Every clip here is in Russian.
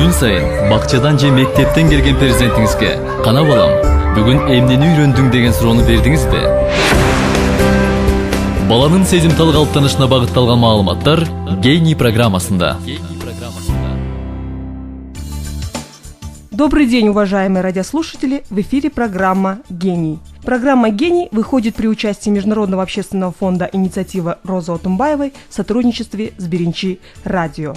Күн сайын бакчадан же мектептен келген перзентиңизге кана балам, бүгүн эмнени үйрөндүң деген суроону бердиңизби? Баланын сезимтал калыптанышына багытталган маалыматтар Гений программасында. Добрый день, уважаемые радиослушатели! В эфире программа «Гений». Программа «Гений» выходит при участии Международного общественного фонда «Инициатива» Розы Отумбаевой в сотрудничестве с Беренчи Радио.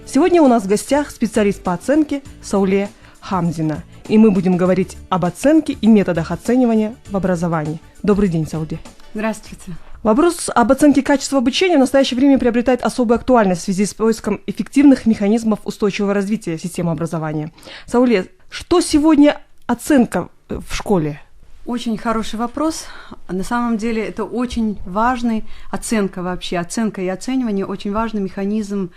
Сегодня у нас в гостях специалист по оценке Сауле Хамзина. И мы будем говорить об оценке и методах оценивания в образовании. Добрый день, Сауле. Здравствуйте. Вопрос об оценке качества обучения в настоящее время приобретает особую актуальность в связи с поиском эффективных механизмов устойчивого развития системы образования. Сауле, что сегодня оценка в школе? Очень хороший вопрос. На самом деле это очень важный, оценка вообще, оценка и оценивание очень важный механизм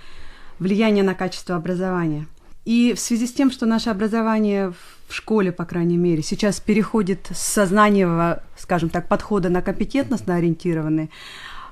влияния на качество образования. И в связи с тем, что наше образование в школе, по крайней мере, сейчас переходит с сознательного, скажем так, подхода на компетентностно ориентированный,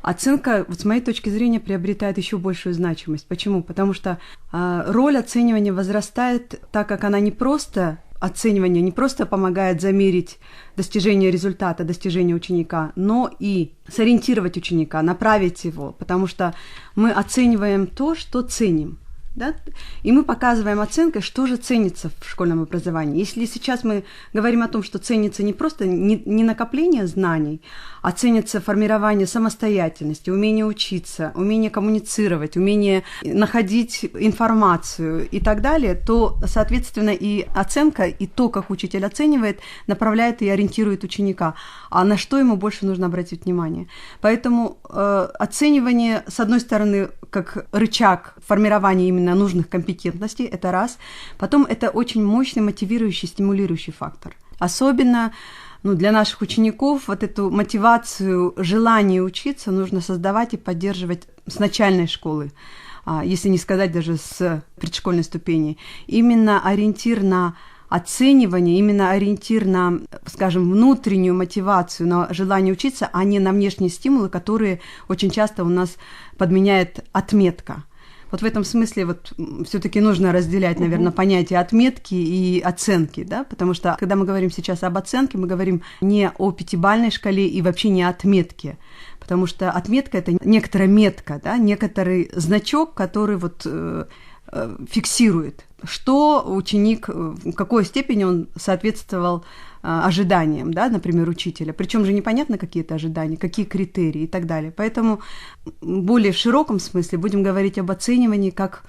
оценка, вот с моей точки зрения, приобретает еще большую значимость. Почему? Потому что роль оценивания возрастает, так как она не просто оценивание не просто помогает замерить достижение результата, достижение ученика, но и сориентировать ученика, направить его, потому что мы оцениваем то, что ценим. Да? И мы показываем оценкой, что же ценится в школьном образовании. Если сейчас мы говорим о том, что ценится не просто не накопление знаний, а ценится формирование самостоятельности, умение учиться, умение коммуницировать, умение находить информацию и так далее, то, соответственно, и оценка, и то, как учитель оценивает, направляет и ориентирует ученика, а на что ему больше нужно обратить внимание. Поэтому оценивание, с одной стороны, как рычаг формирования именно нужных компетентностей, это раз. Потом это очень мощный мотивирующий, стимулирующий фактор. Особенно для наших учеников вот эту мотивацию, желание учиться нужно создавать и поддерживать с начальной школы, если не сказать даже с предшкольной ступени. Именно ориентир на оценивание, именно ориентир на, скажем, внутреннюю мотивацию, на желание учиться, а не на внешние стимулы, которые очень часто у нас подменяет отметка. Вот в этом смысле вот все-таки нужно разделять, наверное, понятие отметки и оценки, да, потому что когда мы говорим сейчас об оценке, мы говорим не о пятибалльной шкале и вообще не о отметке, потому что отметка – это некоторая метка, да, некоторый значок, который вот фиксирует, что ученик, в какой степени он соответствовал ожиданиям, да, например, учителя. Причем же непонятно, какие это ожидания, какие критерии и так далее. Поэтому более в широком смысле будем говорить об оценивании как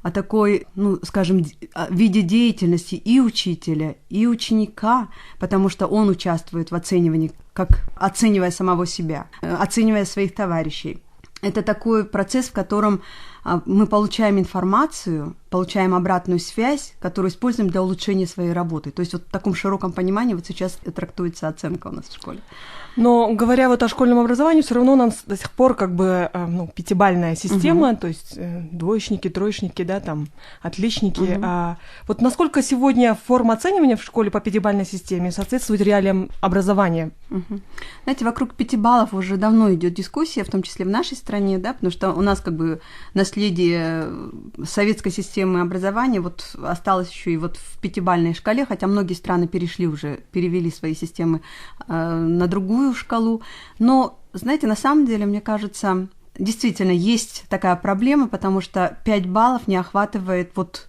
о такой, скажем, виде деятельности и учителя, и ученика, потому что он участвует в оценивании, как оценивая самого себя, оценивая своих товарищей. Это такой процесс, в котором мы получаем информацию, получаем обратную связь, которую используем для улучшения своей работы. То есть вот в таком широком понимании вот сейчас трактуется оценка у нас в школе. Но говоря вот о школьном образовании, все равно у нас до сих пор как бы пятибалльная система, то есть двоечники, троечники, да, там отличники. Вот насколько сегодня форма оценивания в школе по пятибалльной системе соответствует реалиям образования? Знаете, вокруг 5 баллов уже давно идет дискуссия, в том числе в нашей стране, да, потому что у нас как бы наследие советской системы образования вот осталось еще и вот в 5-бальной шкале, хотя многие страны перевели свои системы на другую шкалу. Но, знаете, на самом деле, мне кажется, действительно есть такая проблема, потому что 5 баллов не охватывает вот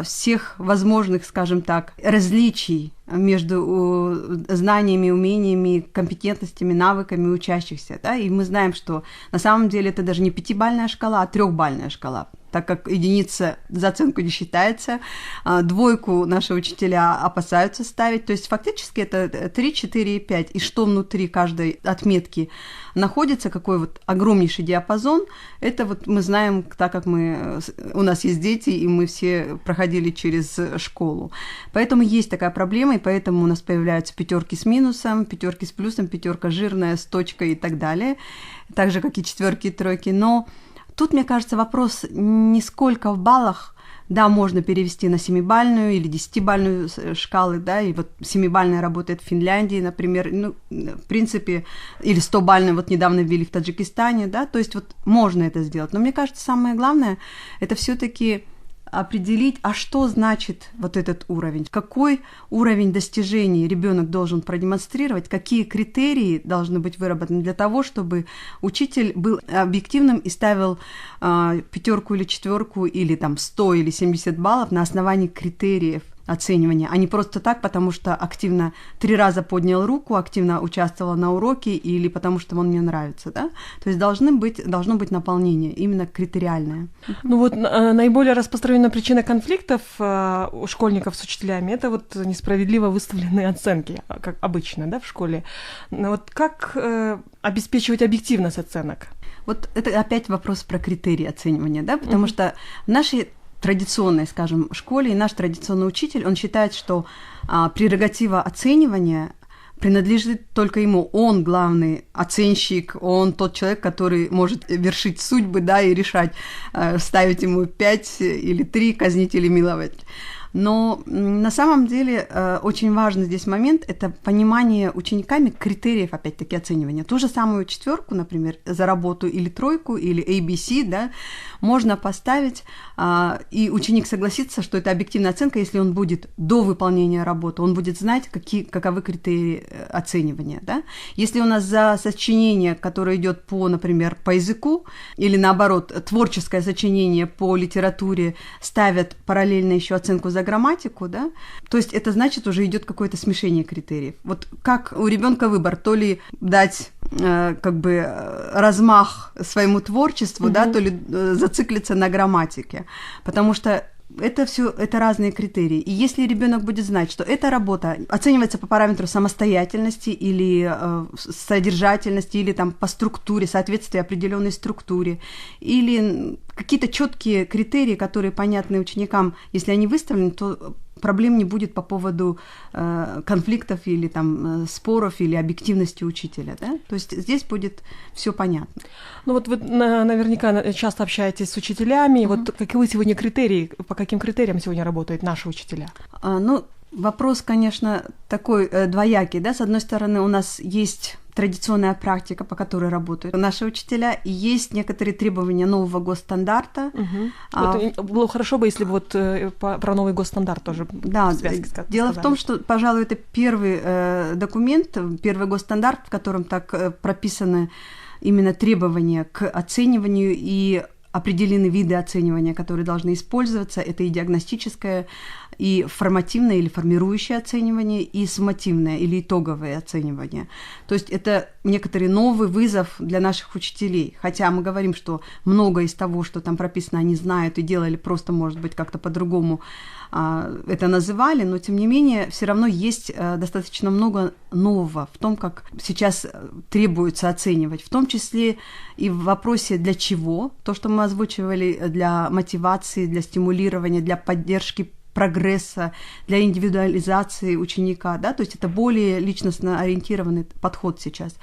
всех возможных, скажем так, различий между знаниями, умениями, компетентностями, навыками учащихся. Да? И мы знаем, что на самом деле это даже не 5-бальная шкала, а 3-бальная шкала, так как единица за оценку не считается, двойку наши учителя опасаются ставить, то есть фактически это 3, 4 и 5, и что внутри каждой отметки находится, какой вот огромнейший диапазон, это вот мы знаем, так как у нас есть дети, и мы все проходили через школу. Поэтому есть такая проблема, и поэтому у нас появляются 5 с минусом, 5 с плюсом, 5 жирная с точкой и так далее, так же, как и 4 и 3, но тут, мне кажется, вопрос не сколько в баллах, да, можно перевести на 7-бальную или 10-бальную шкалы, да, и вот 7-бальная работает в Финляндии, например, в принципе, или 100-бальную вот недавно ввели в Таджикистане, да, то есть вот можно это сделать, но мне кажется, самое главное, это все-таки определить, а что значит вот этот уровень, какой уровень достижений ребенок должен продемонстрировать, какие критерии должны быть выработаны для того, чтобы учитель был объективным и ставил 5 или 4 или там 100 или 70 баллов на основании критериев оценивания, а не просто так, потому что активно 3 раза поднял руку, активно участвовал на уроке или потому что он мне нравится, да? То есть должно быть наполнение, именно критериальное. Ну вот наиболее распространенная причина конфликтов у школьников с учителями — это вот несправедливо выставленные оценки, как обычно, да, в школе. Но вот как обеспечивать объективность оценок? Вот это опять вопрос про критерии оценивания, да, потому что в нашей традиционной, скажем, школе и наш традиционный учитель, он считает, что прерогатива оценивания принадлежит только ему. Он главный оценщик, он тот человек, который может вершить судьбы, да, и решать, ставить ему 5 или 3, казнить или миловать. Но на самом деле очень важный здесь момент – это понимание учениками критериев, опять-таки, оценивания. Ту же самую 4, например, за работу или 3, или ABC, да, можно поставить, и ученик согласится, что это объективная оценка, если он будет до выполнения работы, он будет знать, каковы критерии оценивания. Да? Если у нас за сочинение, которое идет по, например, по языку, или наоборот, творческое сочинение по литературе, ставят параллельно еще оценку за грамматику, да, то есть это значит, уже идет какое-то смешение критериев. Вот как у ребенка выбор, то ли дать как бы размах своему творчеству, да, то ли зациклиться на грамматике, потому что это все, это разные критерии. И если ребенок будет знать, что эта работа оценивается по параметру самостоятельности или содержательности, или там по структуре, соответствия определенной структуре, или какие-то четкие критерии, которые понятны ученикам, если они выставлены, то проблем не будет по поводу конфликтов или там споров или объективности учителя, да? То есть здесь будет все понятно. Ну вот вы наверняка часто общаетесь с учителями. Вот каковы сегодня критерии, по каким критериям сегодня работают наши учителя? Вопрос, конечно, такой двоякий, да? С одной стороны, у нас есть традиционная практика, по которой работают наши учителя, и есть некоторые требования нового госстандарта. Вот было хорошо бы, если бы вот про новый госстандарт тоже связки сказали. Дело в том, что, пожалуй, это первый документ, первый госстандарт, в котором так прописаны именно требования к оцениванию и определены виды оценивания, которые должны использоваться. Это и диагностическое, и формативное или формирующее оценивание, и суммативное или итоговое оценивание. То есть это некоторый новый вызов для наших учителей. Хотя мы говорим, что многое из того, что там прописано, они знают и делали, просто, может быть, как-то по-другому это называли, но, тем не менее, все равно есть достаточно много нового в том, как сейчас требуется оценивать, в том числе и в вопросе «для чего?», то, что мы озвучивали, для мотивации, для стимулирования, для поддержки прогресса, для индивидуализации ученика, да, то есть это более личностно ориентированный подход сейчас.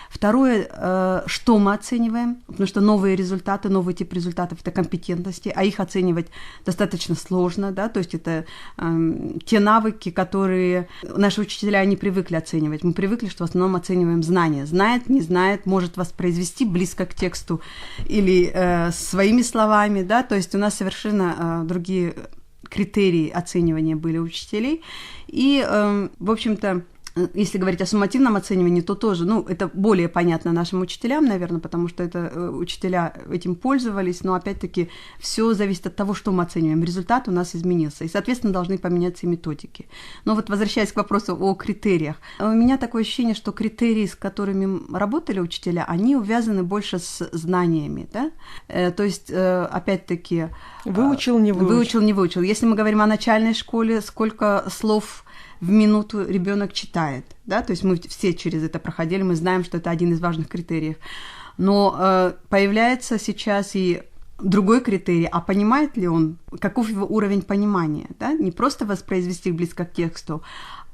Второе, что мы оцениваем, потому что новые результаты, новый тип результатов – это компетентности, а их оценивать достаточно сложно, да, то есть это те навыки, которые наши учителя не привыкли оценивать. Мы привыкли, что в основном оцениваем знания. Знает, не знает, может воспроизвести близко к тексту или своими словами, да, то есть у нас совершенно другие критерии оценивания были у учителей. И, в общем-то, если говорить о суммативном оценивании, то тоже, это более понятно нашим учителям, наверное, потому что это учителя этим пользовались, но, опять-таки, все зависит от того, что мы оцениваем. Результат у нас изменился, и, соответственно, должны поменяться и методики. Но вот, возвращаясь к вопросу о критериях, у меня такое ощущение, что критерии, с которыми работали учителя, они увязаны больше с знаниями, да? То есть, опять-таки... Выучил, не выучил. Выучил, не выучил. Если мы говорим о начальной школе, сколько слов в минуту ребенок читает, да, то есть мы все через это проходили, мы знаем, что это один из важных критериев. Но появляется сейчас и другой критерий, а понимает ли он, каков его уровень понимания, да, не просто воспроизвести близко к тексту,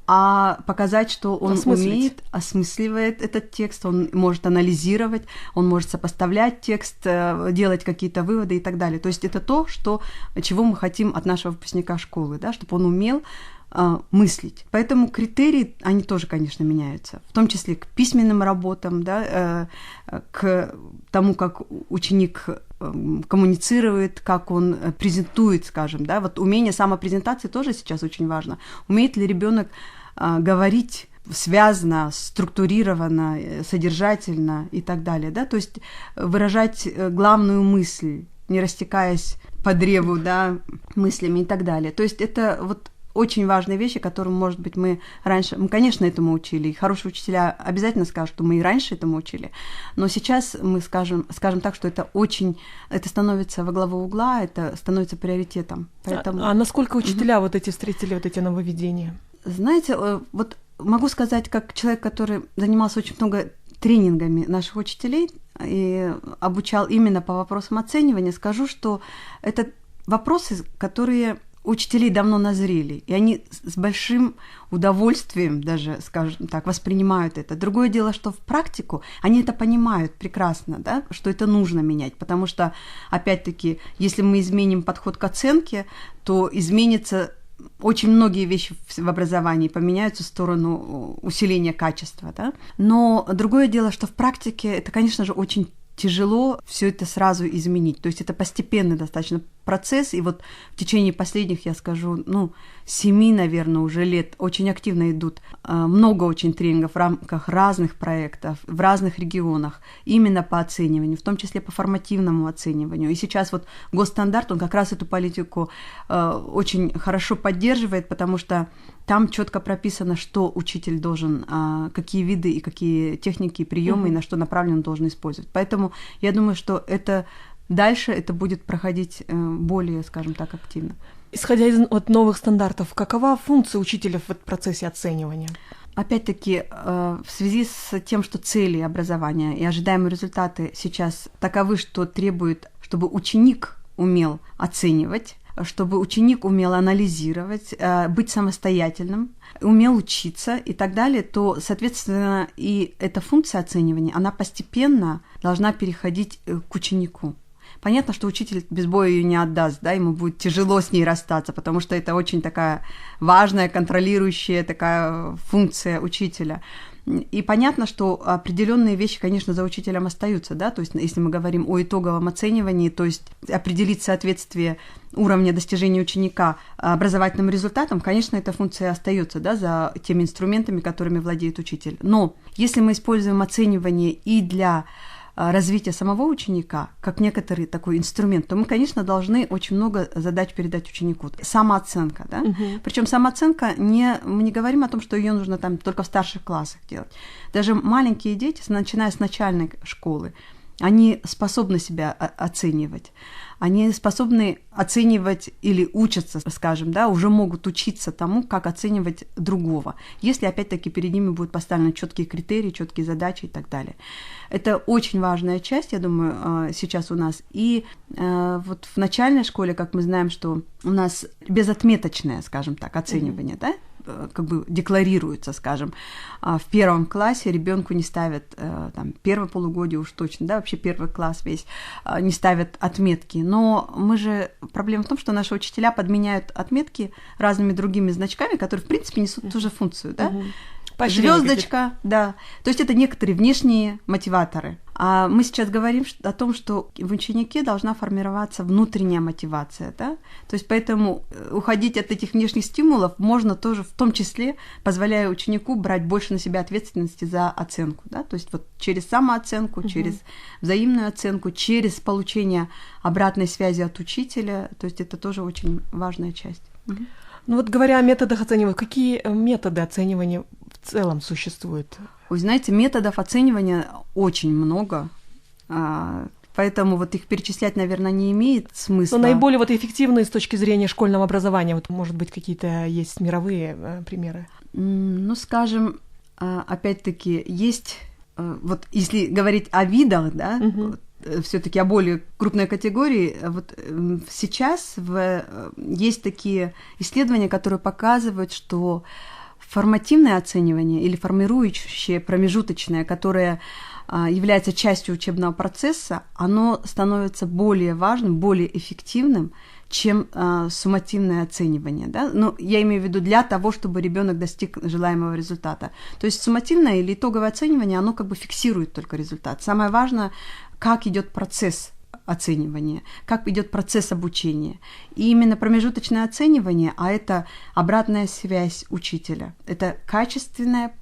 а показать, что он умеет, осмысливает этот текст, он может анализировать, он может сопоставлять текст, делать какие-то выводы и так далее. То есть это то, чего мы хотим от нашего выпускника школы, да, чтобы он умел мыслить. Поэтому критерии, они тоже, конечно, меняются, в том числе к письменным работам, да, к тому, как ученик коммуницирует, как он презентует, скажем, да, вот умение самопрезентации тоже сейчас очень важно. Умеет ли ребенок говорить связно, структурированно, содержательно и так далее, да, то есть выражать главную мысль, не растекаясь по древу, да, мыслями и так далее. То есть это вот очень важные вещи, которым, может быть, мы, конечно, этому учили, и хорошие учителя обязательно скажут, что мы и раньше этому учили, но сейчас мы скажем так, что это становится во главу угла, это становится приоритетом. Поэтому... А насколько учителя вот эти встретили вот эти нововведения? Знаете, вот могу сказать, как человек, который занимался очень много тренингами наших учителей и обучал именно по вопросам оценивания, скажу, что это вопросы, которые учителей давно назрели, и они с большим удовольствием даже, скажем так, воспринимают это. Другое дело, что в практику они это понимают прекрасно, да, что это нужно менять, потому что, опять-таки, если мы изменим подход к оценке, то изменится очень многие вещи в образовании, поменяются в сторону усиления качества, да. Но другое дело, что в практике это, конечно же, очень тяжело все это сразу изменить. То есть это постепенный достаточно процесс, и вот в течение последних, я скажу, 7, наверное, уже лет очень активно идут много очень тренингов в рамках разных проектов в разных регионах именно по оцениванию, в том числе по формативному оцениванию. И сейчас вот госстандарт, он как раз эту политику очень хорошо поддерживает, потому что там четко прописано, что учитель должен, какие виды и какие техники, приемы, и на что направленно он должен использовать. Поэтому я думаю, что дальше это будет проходить более, скажем так, активно. Исходя из новых стандартов, какова функция учителя в процессе оценивания? Опять-таки, в связи с тем, что цели образования и ожидаемые результаты сейчас таковы, что требуют, чтобы ученик умел оценивать, чтобы ученик умел анализировать, быть самостоятельным, умел учиться и так далее, то, соответственно, и эта функция оценивания, она постепенно должна переходить к ученику. Понятно, что учитель без боя ее не отдаст, да, ему будет тяжело с ней расстаться, потому что это очень такая важная, контролирующая такая функция учителя. И понятно, что определенные вещи, конечно, за учителем остаются, да, то есть если мы говорим о итоговом оценивании, то есть определить соответствие уровня достижения ученика образовательным результатам, конечно, эта функция остается, да, за теми инструментами, которыми владеет учитель. Но если мы используем оценивание и для развития самого ученика, как некоторый такой инструмент, то мы, конечно, должны очень много задач передать ученику. Самооценка, да? Причем самооценка, мы не говорим о том, что ее нужно там только в старших классах делать. Даже маленькие дети, начиная с начальной школы, они способны себя оценивать. Они способны оценивать или учатся, скажем, да, уже могут учиться тому, как оценивать другого, если, опять-таки, перед ними будут поставлены четкие критерии, четкие задачи и так далее. Это очень важная часть, я думаю, сейчас у нас. И вот в начальной школе, как мы знаем, что у нас безотметочное, скажем так, оценивание, да, как бы декларируется, скажем, в первом классе ребенку не ставят, там, первое полугодие уж точно, да, вообще первый класс весь, не ставят отметки. Но проблема в том, что наши учителя подменяют отметки разными другими значками, которые, в принципе, несут ту же функцию, да. Звездочка, да. То есть это некоторые внешние мотиваторы. А мы сейчас говорим о том, что в ученике должна формироваться внутренняя мотивация, да? То есть поэтому уходить от этих внешних стимулов можно тоже, в том числе, позволяя ученику брать больше на себя ответственности за оценку, да? То есть вот через самооценку, через взаимную оценку, через получение обратной связи от учителя, то есть это тоже очень важная часть. Ну вот говоря о методах оценивания, какие методы оценивания в целом существуют? Вы знаете, методов оценивания очень много, поэтому вот их перечислять, наверное, не имеет смысла. Но наиболее вот эффективные с точки зрения школьного образования, вот, может быть, какие-то есть мировые примеры? Ну, скажем, опять-таки, есть, вот если говорить о видах, да, все-таки о более крупной категории, вот сейчас есть такие исследования, которые показывают, что формативное оценивание или формирующее промежуточное, которое является частью учебного процесса, оно становится более важным, более эффективным, чем суммативное оценивание. Да? Ну, я имею в виду для того, чтобы ребенок достиг желаемого результата. То есть суммативное или итоговое оценивание, оно как бы фиксирует только результат. Самое важное, как идет процесс оценивания, как идет процесс обучения. И именно промежуточное оценивание, а это обратная связь учителя, это качественная,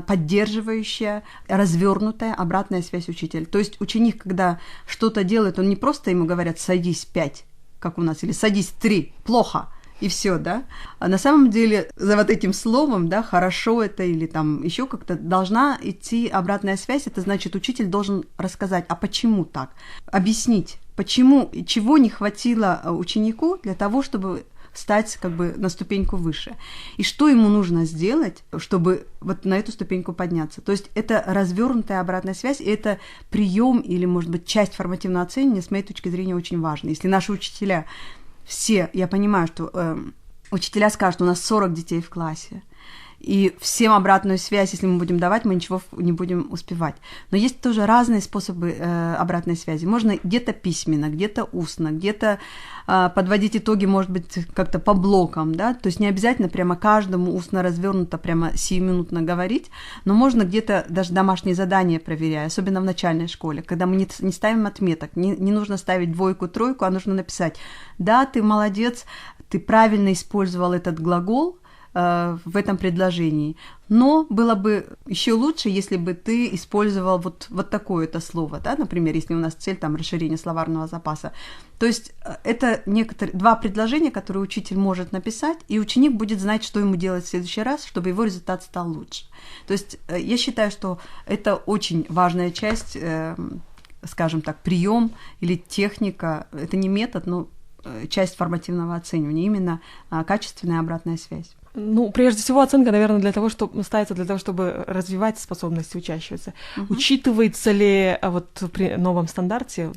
поддерживающая, развернутая обратная связь учителя. То есть ученик, когда что-то делает, он не просто ему говорят «садись 5», как у нас, или «садись 3», плохо, и все, да. А на самом деле за вот этим словом, да, хорошо это или там еще как-то должна идти обратная связь. Это значит, учитель должен рассказать, а почему так, объяснить, почему, чего не хватило ученику для того, чтобы стать как бы на ступеньку выше. И что ему нужно сделать, чтобы вот на эту ступеньку подняться. То есть это развернутая обратная связь, и это прием или, может быть, часть формативного оценивания, с моей точки зрения, очень важна. Если наши учителя все, я понимаю, что учителя скажут, у нас 40 детей в классе, и всем обратную связь, если мы будем давать, мы ничего не будем успевать. Но есть тоже разные способы обратной связи. Можно где-то письменно, где-то устно, где-то подводить итоги, может быть, как-то по блокам, да, то есть не обязательно прямо каждому устно развернуто, прямо сиюминутно говорить, но можно где-то даже домашние задания проверяя, особенно в начальной школе, когда мы не ставим отметок, не нужно ставить 2, 3, а нужно написать: да, ты молодец, ты правильно использовал этот глагол в этом предложении. Но было бы еще лучше, если бы ты использовал вот такое-то слово, да, например, если у нас цель там расширение словарного запаса. То есть это некоторые 2 предложения, которые учитель может написать, и ученик будет знать, что ему делать в следующий раз, чтобы его результат стал лучше. То есть я считаю, что это очень важная часть, скажем так, прием или техника. Это не метод, но часть формативного оценивания, именно качественная обратная связь. Ну, прежде всего, оценка, наверное, ставится для того, чтобы развивать способности учащегося. Учитывается ли вот при новом стандарте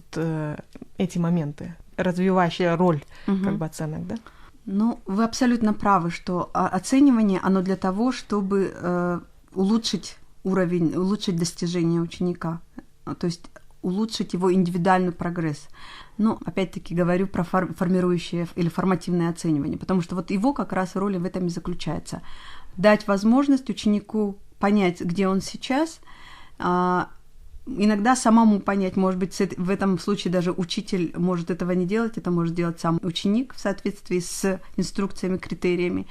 эти моменты, развивающая роль как бы оценок, да? Ну, вы абсолютно правы, что оценивание, оно для того, чтобы улучшить уровень, улучшить достижения ученика, то есть улучшить его индивидуальный прогресс. Но, опять-таки, говорю про формирующее или формативное оценивание, потому что вот его как раз роль в этом и заключается. Дать возможность ученику понять, где он сейчас, иногда самому понять, может быть, в этом случае даже учитель может этого не делать, это может делать сам ученик в соответствии с инструкциями, критериями,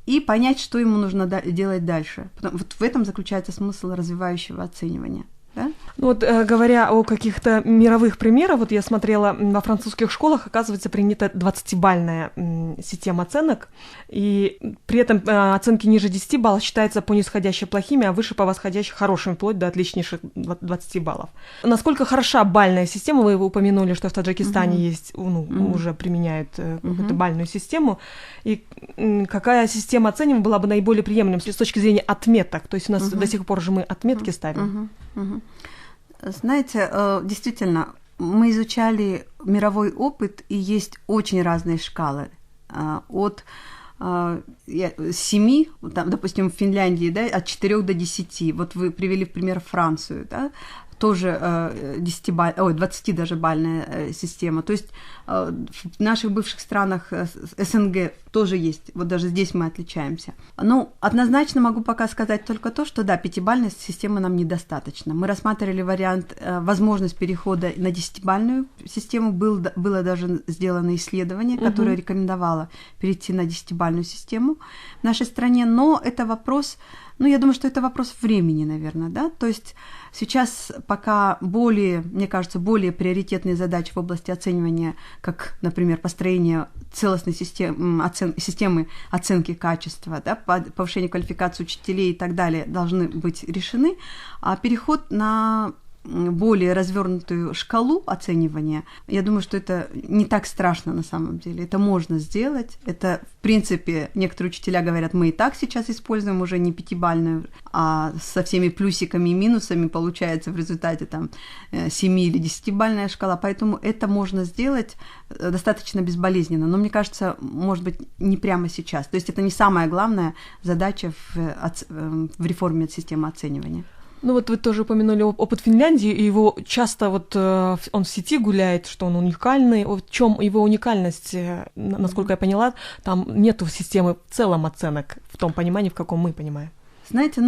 и понять, что ему нужно делать дальше. Вот в этом заключается смысл развивающего оценивания. Да? Ну вот говоря о каких-то мировых примерах, вот я смотрела, во французских школах, оказывается, принята 20-бальная система оценок, и при этом оценки ниже 10 баллов считаются по нисходящей плохими, а выше по восходящей хорошими, вплоть до отличнейших 20 баллов. Насколько хороша бальная система? Вы упомянули, что в Таджикистане есть, уже применяют какую-то бальную систему, и какая система оценивания была бы наиболее приемлемой с точки зрения отметок? То есть у нас до сих пор же мы отметки ставим. Знаете, действительно, мы изучали мировой опыт, и есть очень разные шкалы. От 7, там, допустим, в Финляндии, да, от 4 до 10. Вот вы привели в пример Францию, да, тоже 20 даже бальная система. То есть в наших бывших странах СНГ тоже есть, вот даже здесь мы отличаемся. Ну, однозначно могу пока сказать только то, что да, 5-бальной системы нам недостаточно. Мы рассматривали вариант, возможность перехода на 10-бальную систему, было даже сделано исследование, которое рекомендовало перейти на 10-бальную систему в нашей стране, но это вопрос... Ну, я думаю, что это вопрос времени, наверное, да, то есть сейчас пока мне кажется, более приоритетные задачи в области оценивания, как, например, построение целостной системы оценки качества, да, повышение квалификации учителей и так далее должны быть решены, а переход на более развернутую шкалу оценивания, я думаю, что это не так страшно на самом деле. Это можно сделать. Это, в принципе, некоторые учителя говорят, мы и так сейчас используем уже не 5-бальную, а со всеми плюсиками и минусами получается в результате там 7 или 10-бальная шкала. Поэтому это можно сделать достаточно безболезненно. Но мне кажется, может быть, не прямо сейчас. То есть это не самая главная задача в реформе системы оценивания. Ну вот вы тоже упомянули опыт Финляндии, и его часто вот он в сети гуляет, что он уникальный. В чем его уникальность? Насколько я поняла, там нету системы в целом оценок в том понимании, в каком мы понимаем. Знаете,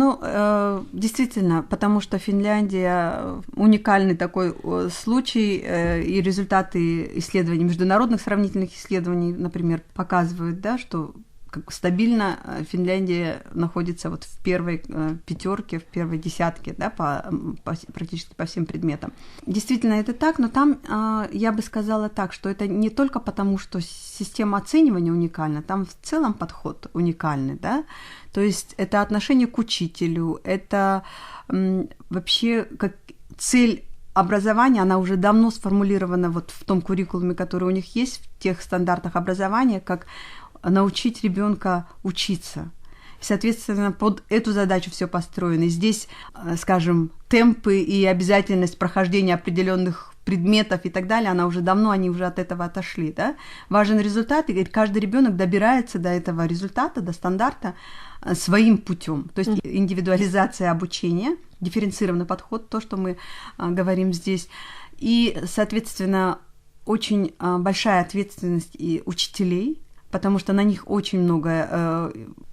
действительно, потому что Финляндия уникальный такой случай, и результаты исследований, международных сравнительных исследований, например, показывают, да, что как стабильно Финляндия находится вот в первой пятерке, в первой десятке, да, практически по всем предметам. Действительно, это так, но там я бы сказала так, что это не только потому, что система оценивания уникальна, там в целом подход уникальный, да, то есть это отношение к учителю, это вообще как цель образования, она уже давно сформулирована вот в том куррикулуме, который у них есть, в тех стандартах образования, как научить ребенка учиться. И, соответственно, под эту задачу все построено. И здесь, скажем, темпы и обязательность прохождения определенных предметов и так далее, они уже от этого отошли. Да? Важен результат, и каждый ребенок добирается до этого результата, до стандарта своим путем. То есть индивидуализация обучения, дифференцированный подход, то, что мы говорим здесь. И, соответственно, очень большая ответственность и учителей, потому что на них очень много,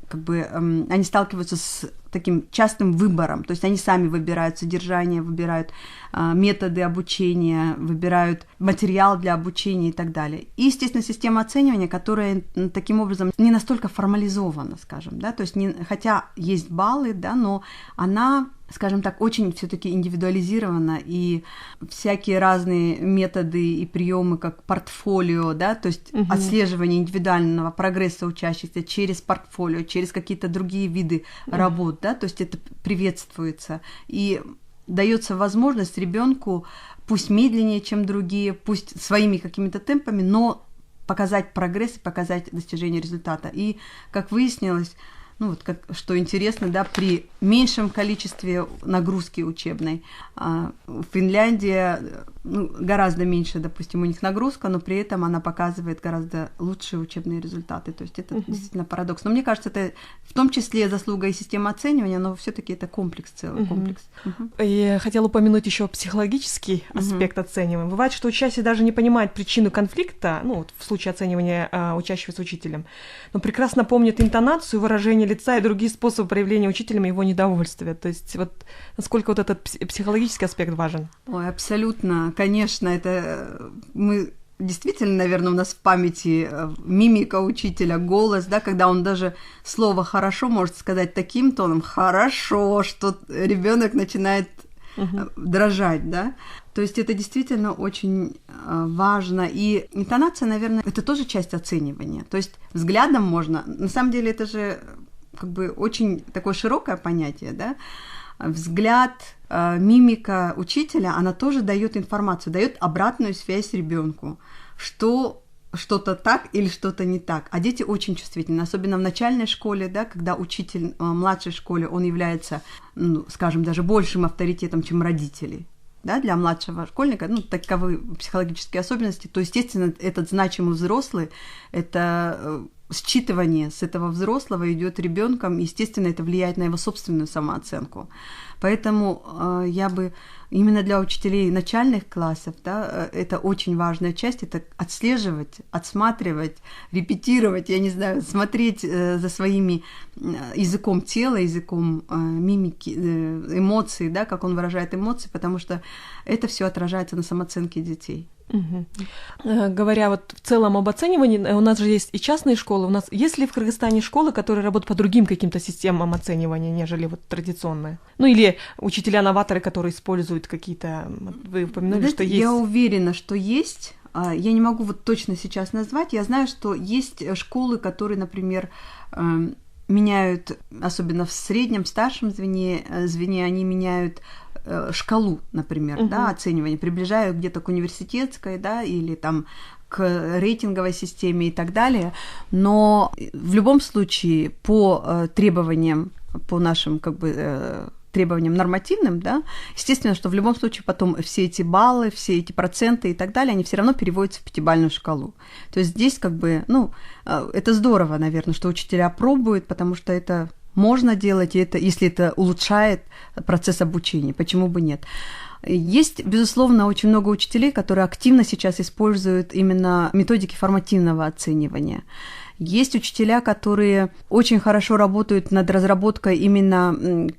они сталкиваются с таким частым выбором, то есть они сами выбирают содержание, выбирают методы обучения, выбирают материал для обучения и так далее. И, естественно, система оценивания, которая таким образом не настолько формализована, скажем, да, то есть хотя есть баллы, да, но она, скажем так, очень все-таки индивидуализирована, и всякие разные методы и приемы, как портфолио, да, то есть отслеживание индивидуального прогресса учащихся через портфолио, через какие-то другие виды работ, да, то есть это приветствуется и дается возможность ребенку, пусть медленнее, чем другие, пусть своими какими-то темпами, но показать прогресс и показать достижение результата. И, как выяснилось, что интересно, да, при меньшем количестве нагрузки учебной Финляндия гораздо меньше, допустим, у них нагрузка, но при этом она показывает гораздо лучшие учебные результаты. То есть это действительно парадокс. Но мне кажется, это в том числе заслуга и системы оценивания, но все-таки это комплекс, целый комплекс. Я хотела упомянуть еще психологический аспект оценивания. Бывает, что учащий даже не понимает причину конфликта, в случае оценивания учащегося учителем, но прекрасно помнит интонацию, выражение лица и другие способы проявления учителем его недовольствия. То есть вот насколько вот этот психологический аспект важен? Ой, абсолютно. Конечно, это мы действительно, наверное, у нас в памяти мимика учителя, голос, да, когда он даже слово «хорошо» может сказать таким тоном «хорошо», что ребенок начинает дрожать, да. То есть это действительно очень важно. И интонация, наверное, это тоже часть оценивания. То есть взглядом можно... На самом деле это же очень такое широкое понятие, да. Взгляд, мимика учителя, она тоже дает информацию, дает обратную связь ребенку, что что-то так или что-то не так. А дети очень чувствительны, особенно в начальной школе, да, когда учитель в младшей школе, он является, скажем, даже большим авторитетом, чем родители. Да, для младшего школьника, таковы психологические особенности, то, естественно, этот значимый взрослый, это считывание с этого взрослого идет ребенком, естественно, это влияет на его собственную самооценку. Поэтому я бы именно для учителей начальных классов, да, это очень важная часть, это отслеживать, отсматривать, репетировать, я не знаю, смотреть за своими языком тела, языком мимики, эмоций, да, как он выражает эмоции, потому что это все отражается на самооценке детей. Говоря вот в целом об оценивании, у нас же есть и частные школы. У нас есть ли в Кыргызстане школы, которые работают по другим каким-то системам оценивания, нежели вот традиционные? Или учителя-новаторы, которые используют какие-то... Вы упомянули, что есть... Я уверена, что есть. Я не могу вот точно сейчас назвать. Я знаю, что есть школы, которые, например, меняют, особенно в среднем, старшем звене они меняют шкалу, например, да, оценивания, приближают где-то к университетской, да, или там к рейтинговой системе и так далее. Но в любом случае по требованиям, по нашим требованиям нормативным, да, естественно, что в любом случае потом все эти баллы, все эти проценты и так далее, они все равно переводятся в пятибалльную шкалу. То есть здесь это здорово, наверное, что учителя пробуют, потому что это можно делать, и это, если это улучшает процесс обучения, почему бы нет. Есть, безусловно, очень много учителей, которые активно сейчас используют именно методики формативного оценивания. Есть учителя, которые очень хорошо работают над разработкой именно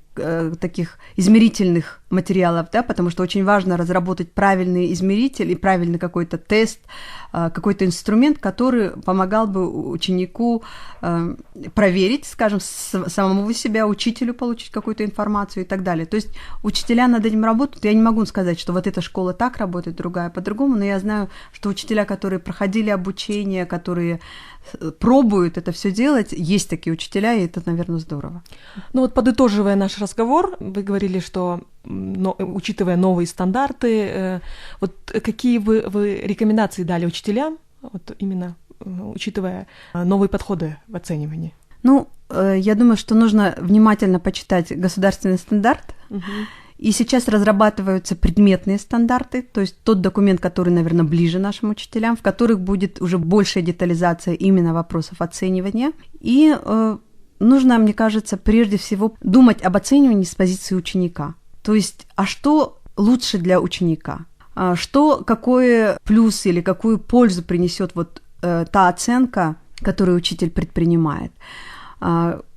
таких измерительных материалов, да, потому что очень важно разработать правильный измеритель и правильный какой-то тест, какой-то инструмент, который помогал бы ученику проверить, скажем, самому себя, учителю получить какую-то информацию и так далее. То есть учителя над этим работают. Я не могу сказать, что вот эта школа так работает, другая по-другому, но я знаю, что учителя, которые проходили обучение, которые пробуют это все делать, есть такие учителя, и это, наверное, здорово. Ну вот, подытоживая наш разговор, вы говорили, что, учитывая новые стандарты, вот какие вы рекомендации дали учителям, вот именно учитывая новые подходы в оценивании? Ну, я думаю, что нужно внимательно почитать государственный стандарт. И сейчас разрабатываются предметные стандарты, то есть тот документ, который, наверное, ближе нашим учителям, в которых будет уже большая детализация именно вопросов оценивания. И нужно, мне кажется, прежде всего думать об оценивании с позиции ученика. То есть, а что лучше для ученика? Какой плюс или какую пользу принесет вот та оценка, которую учитель предпринимает?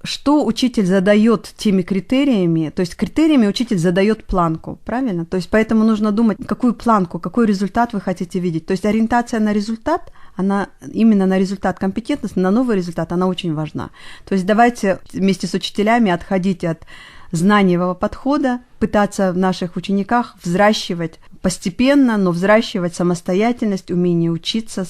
Что учитель задает теми критериями, то есть критериями учитель задает планку, правильно? То есть поэтому нужно думать, какую планку, какой результат вы хотите видеть. То есть ориентация на результат, она именно на результат компетентности, на новый результат, она очень важна. То есть давайте вместе с учителями отходить от знаниевого подхода, пытаться в наших учениках взращивать постепенно, но взращивать самостоятельность, умение учиться,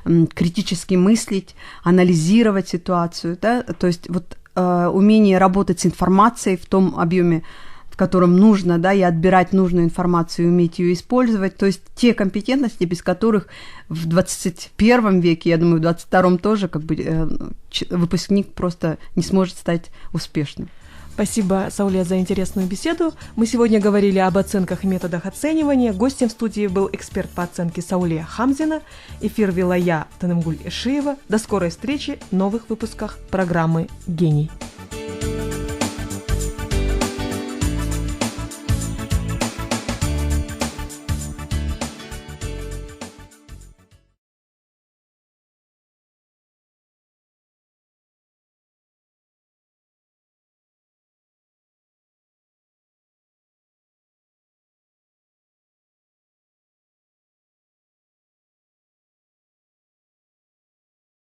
критически мыслить, анализировать ситуацию, да? То есть вот умение работать с информацией в том объеме, в котором нужно, да, и отбирать нужную информацию, и уметь ее использовать, то есть те компетентности, без которых в 21 веке, я думаю, в 22 тоже как бы выпускник просто не сможет стать успешным. Спасибо, Сауле, за интересную беседу. Мы сегодня говорили об оценках и методах оценивания. Гостем в студии был эксперт по оценке Сауле Хамзина. Эфир вела я, Танымгуль Эшиева. До скорой встречи в новых выпусках программы «Гений».